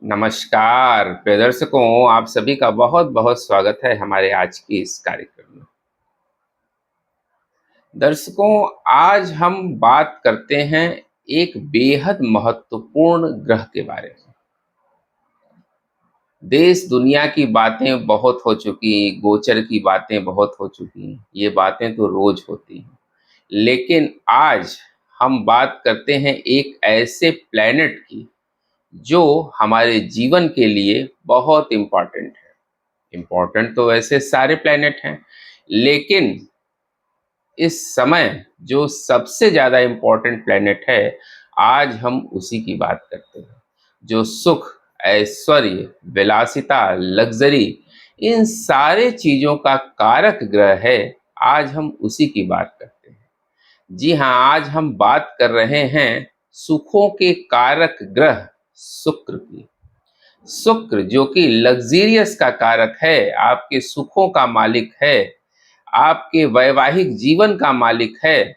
नमस्कार प्रिय दर्शकों, आप सभी का बहुत बहुत स्वागत है हमारे आज की इस कार्यक्रम में। दर्शकों, आज हम बात करते हैं एक बेहद महत्वपूर्ण ग्रह के बारे में। देश दुनिया की बातें बहुत हो चुकी, गोचर की बातें बहुत हो चुकी, ये बातें तो रोज होती हैं। लेकिन आज हम बात करते हैं एक ऐसे प्लैनेट की जो हमारे जीवन के लिए बहुत इम्पोर्टेंट है। इम्पोर्टेंट तो वैसे सारे प्लैनेट हैं, लेकिन इस समय जो सबसे ज़्यादा इम्पोर्टेंट प्लैनेट है, आज हम उसी की बात करते हैं। जो सुख, ऐश्वर्य, विलासिता, लग्जरी, इन सारे चीज़ों का कारक ग्रह है, आज हम उसी की बात करते हैं। जी हाँ, आज हम बात कर रहे हैं सुखों के कारक ग्रह शुक्र की। शुक्र जो कि लग्जीरियस का कारक है, आपके सुखों का मालिक है, आपके वैवाहिक जीवन का मालिक है।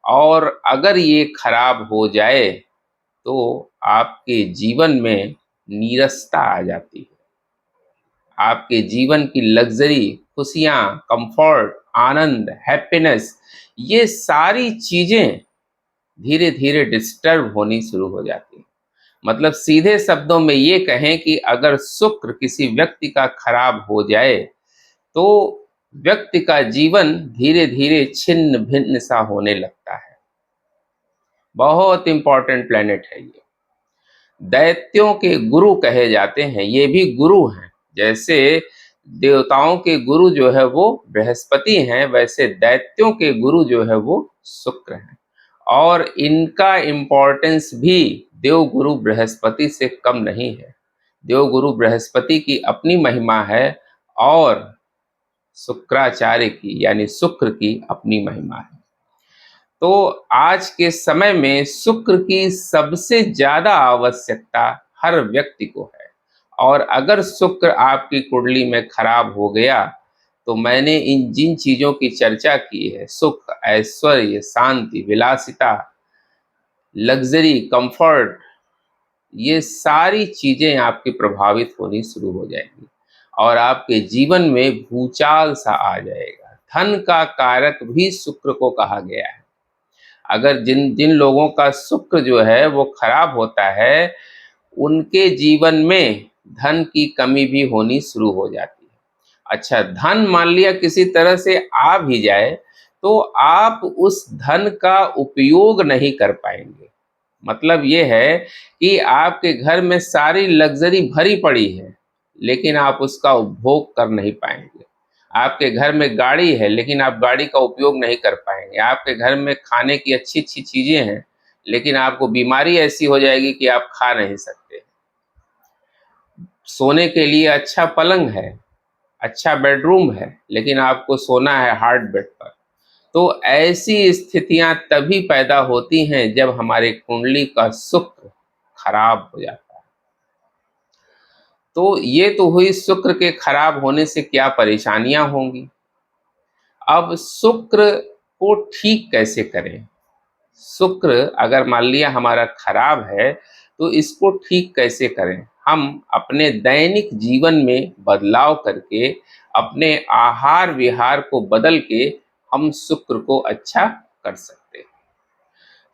और अगर ये खराब हो जाए तो आपके जीवन में नीरसता आ जाती है। आपके जीवन की लग्जरी, खुशियाँ, कंफर्ट, आनंद, हैप्पीनेस, ये सारी चीज़ें धीरे धीरे डिस्टर्ब होनी शुरू हो जाती हैं। मतलब सीधे शब्दों में ये कहें कि अगर शुक्र किसी व्यक्ति का खराब हो जाए तो व्यक्ति का जीवन धीरे धीरे छिन्न भिन्न सा होने लगता है। बहुत इंपॉर्टेंट प्लेनेट है ये। दैत्यों के गुरु कहे जाते हैं, ये भी गुरु हैं। जैसे देवताओं के गुरु जो है वो बृहस्पति हैं, वैसे दैत्यों के गुरु जो है वो शुक्र हैं। और इनका इम्पोर्टेंस भी देवगुरु बृहस्पति से कम नहीं है। देवगुरु बृहस्पति की अपनी महिमा है और शुक्राचार्य की यानी शुक्र की अपनी महिमा है। तो आज के समय में शुक्र की सबसे ज्यादा आवश्यकता हर व्यक्ति को है। और अगर शुक्र आपकी कुंडली में खराब हो गया तो मैंने इन जिन चीजों की चर्चा की है, सुख, ऐश्वर्य, शांति, विलासिता, लग्जरी, कंफर्ट, ये सारी चीजें आपकी प्रभावित होनी शुरू हो जाएंगी और आपके जीवन में भूचाल सा आ जाएगा। धन का कारक भी शुक्र को कहा गया है। अगर जिन जिन लोगों का शुक्र जो है वो खराब होता है, उनके जीवन में धन की कमी भी होनी शुरू हो जाती है। अच्छा, धन मान लिया किसी तरह से आ भी जाए तो आप उस धन का उपयोग नहीं कर पाएंगे। मतलब ये है कि आपके घर में सारी लग्जरी भरी पड़ी है, लेकिन आप उसका उपभोग कर नहीं पाएंगे। आपके घर में गाड़ी है, लेकिन आप गाड़ी का उपयोग नहीं कर पाएंगे। आपके घर में खाने की अच्छी अच्छी चीजें हैं, लेकिन आपको बीमारी ऐसी हो जाएगी कि आप खा नहीं सकते। सोने के लिए अच्छा पलंग है, अच्छा बेडरूम है, लेकिन आपको सोना है हार्ड बेड पर। तो ऐसी स्थितियां तभी पैदा होती हैं जब हमारे कुंडली का शुक्र खराब हो जाता है। तो ये तो हुई शुक्र के खराब होने से क्या परेशानियां होंगी। अब शुक्र को ठीक कैसे करें। शुक्र अगर मान लिया हमारा खराब है तो इसको ठीक कैसे करें। हम अपने दैनिक जीवन में बदलाव करके, अपने आहार विहार को बदल के हम शुक्र को अच्छा कर सकते हैं।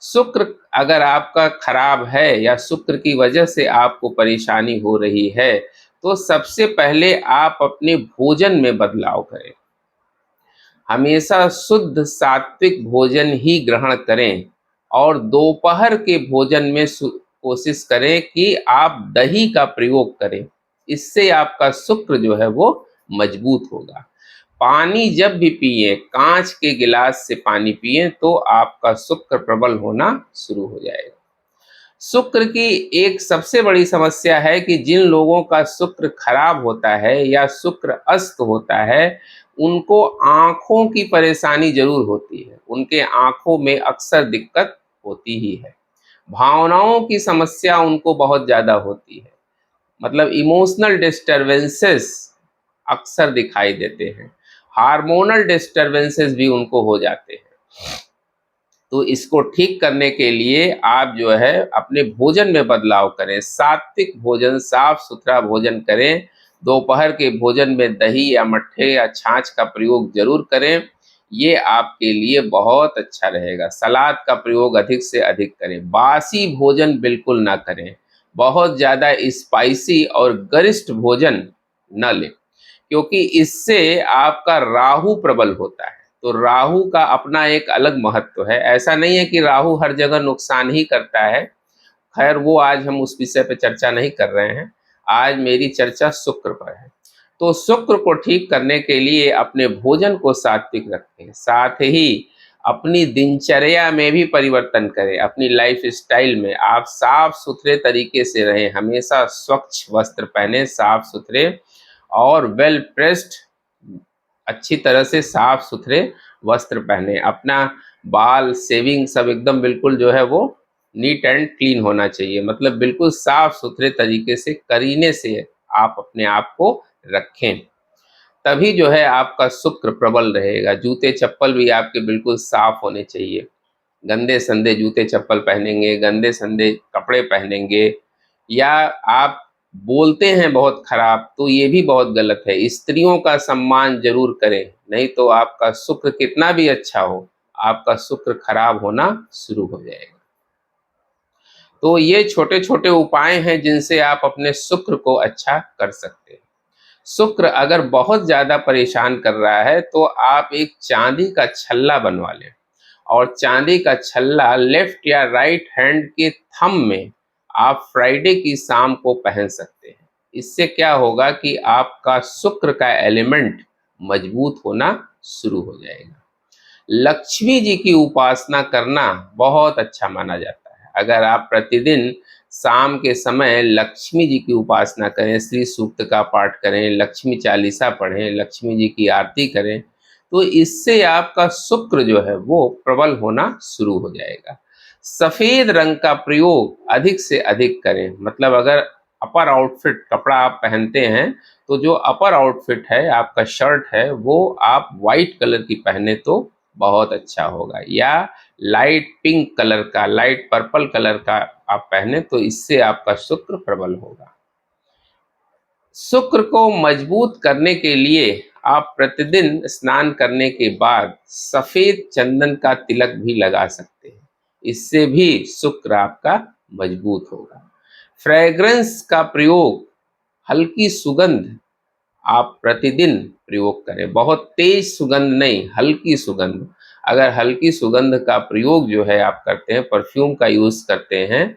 शुक्र अगर आपका खराब है या शुक्र की वजह से आपको परेशानी हो रही है, तो सबसे पहले आप अपने भोजन में बदलाव करें। हमेशा शुद्ध सात्विक भोजन ही ग्रहण करें और दोपहर के भोजन में कोशिश करें कि आप दही का प्रयोग करें। इससे आपका शुक्र जो है वो मजबूत होगा। पानी जब भी पिए, कांच के गिलास से पानी पिए तो आपका शुक्र प्रबल होना शुरू हो जाएगा। शुक्र की एक सबसे बड़ी समस्या है कि जिन लोगों का शुक्र खराब होता है या शुक्र अस्त होता है, उनको आंखों की परेशानी जरूर होती है। उनके आंखों में अक्सर दिक्कत होती ही है। भावनाओं की समस्या उनको बहुत ज्यादा होती है। मतलब इमोशनल डिस्टरबेंसेस अक्सर दिखाई देते हैं। हार्मोनल डिस्टरबेंसेस भी उनको हो जाते हैं। तो इसको ठीक करने के लिए आप जो है अपने भोजन में बदलाव करें, सात्विक भोजन, साफ-सुथरा भोजन करें। दोपहर के भोजन में दही या मट्ठे या छाछ का प्रयोग ज़रूर करें, ये आपके लिए बहुत अच्छा रहेगा। सलाद का प्रयोग अधिक से अधिक करें, बासी भोजन बिल्कुल ना करें, बहुत ज़्यादा स्पाइसी और गरिष्ठ भोजन न लें। क्योंकि इससे आपका राहु प्रबल होता है। तो राहु का अपना एक अलग महत्व है। ऐसा नहीं है कि राहु हर जगह नुकसान ही करता है। खैर वो आज हम उस विषय पे चर्चा नहीं कर रहे हैं। आज मेरी चर्चा शुक्र पर है। तो शुक्र को ठीक करने के लिए अपने भोजन को सात्विक रखें, साथ ही अपनी दिनचर्या में भी परिवर्तन करें। अपनी लाइफस्टाइल में आप साफ-सुथरे तरीके से रहें, हमेशा स्वच्छ वस्त्र पहनें, साफ-सुथरे और वेल प्रेस्ड, अच्छी तरह से साफ सुथरे वस्त्र पहने। अपना बाल सेविंग सब एकदम बिल्कुल जो है वो नीट एंड क्लीन होना चाहिए, मतलब बिल्कुल साफ सुथरे तरीके से करीने से आप अपने आप को रखें, तभी जो है आपका शुक्र प्रबल रहेगा। जूते चप्पल भी आपके बिल्कुल साफ होने चाहिए। गंदे संदे जूते चप्पल पहनेंगे, गंदे संदे कपड़े पहनेंगे, या आप बोलते हैं बहुत खराब, तो ये भी बहुत गलत है। स्त्रियों का सम्मान जरूर करें, नहीं तो आपका शुक्र कितना भी अच्छा हो, आपका शुक्र खराब होना शुरू हो जाएगा। तो ये छोटे छोटे उपाय हैं जिनसे आप अपने शुक्र को अच्छा कर सकते हैं। शुक्र अगर बहुत ज़्यादा परेशान कर रहा है तो आप एक चांदी का छल्ला बनवा लें, और चांदी का छल्ला लेफ्ट या राइट हैंड के थंब में आप फ्राइडे की शाम को पहन सकते हैं। इससे क्या होगा कि आपका शुक्र का एलिमेंट मजबूत होना शुरू हो जाएगा। लक्ष्मी जी की उपासना करना बहुत अच्छा माना जाता है। अगर आप प्रतिदिन शाम के समय लक्ष्मी जी की उपासना करें, श्री सूक्त का पाठ करें, लक्ष्मी चालीसा पढ़ें, लक्ष्मी जी की आरती करें, तो इससे आपका शुक्र जो है वो प्रबल होना शुरू हो जाएगा। सफ़ेद रंग का प्रयोग अधिक से अधिक करें, मतलब अगर अपर आउटफिट कपड़ा आप पहनते हैं तो जो अपर आउटफिट है, आपका शर्ट है, वो आप वाइट कलर की पहने तो बहुत अच्छा होगा, या लाइट पिंक कलर का, लाइट पर्पल कलर का आप पहने तो इससे आपका शुक्र प्रबल होगा। शुक्र को मजबूत करने के लिए आप प्रतिदिन स्नान करने के बाद सफेद चंदन का तिलक भी लगा सकते हैं, इससे भी शुक्र आपका मजबूत होगा। फ्रेग्रेंस का प्रयोग, हल्की सुगंध आप प्रतिदिन प्रयोग करें, बहुत तेज सुगंध नहीं, हल्की सुगंध। अगर हल्की सुगंध का प्रयोग जो है आप करते हैं, परफ्यूम का यूज़ करते हैं,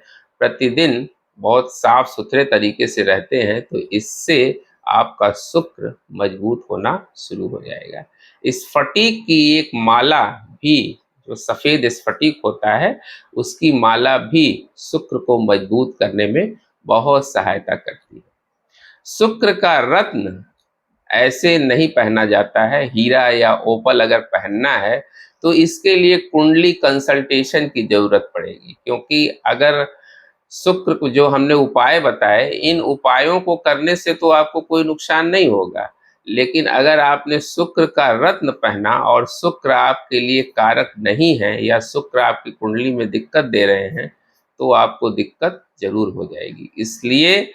प्रतिदिन बहुत साफ सुथरे तरीके से रहते हैं, तो इससे आपका शुक्र मजबूत होना शुरू हो जाएगा। स्फटिक की एक माला भी, जो सफ़ेद स्फटिक होता है, उसकी माला भी शुक्र को मजबूत करने में बहुत सहायता करती है। शुक्र का रत्न ऐसे नहीं पहना जाता है। हीरा या ओपल अगर पहनना है तो इसके लिए कुंडली कंसल्टेशन की ज़रूरत पड़ेगी, क्योंकि अगर शुक्र को जो हमने उपाय बताए, इन उपायों को करने से तो आपको कोई नुकसान नहीं होगा, लेकिन अगर आपने शुक्र का रत्न पहना और शुक्र आपके लिए कारक नहीं है, या शुक्र आपकी कुंडली में दिक्कत दे रहे हैं, तो आपको दिक्कत जरूर हो जाएगी। इसलिए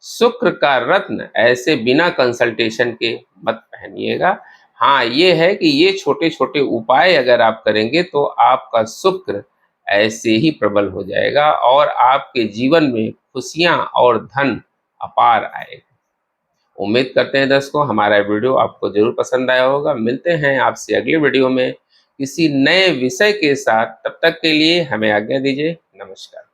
शुक्र का रत्न ऐसे बिना कंसल्टेशन के मत पहनिएगा। हाँ, ये है कि ये छोटे छोटे उपाय अगर आप करेंगे तो आपका शुक्र ऐसे ही प्रबल हो जाएगा और आपके जीवन में खुशियां और धन अपार आएगा। उम्मीद करते हैं दर्शकों हमारा वीडियो आपको जरूर पसंद आया होगा। मिलते हैं आपसे अगले वीडियो में किसी नए विषय के साथ। तब तक के लिए हमें आज्ञा दीजिए। नमस्कार।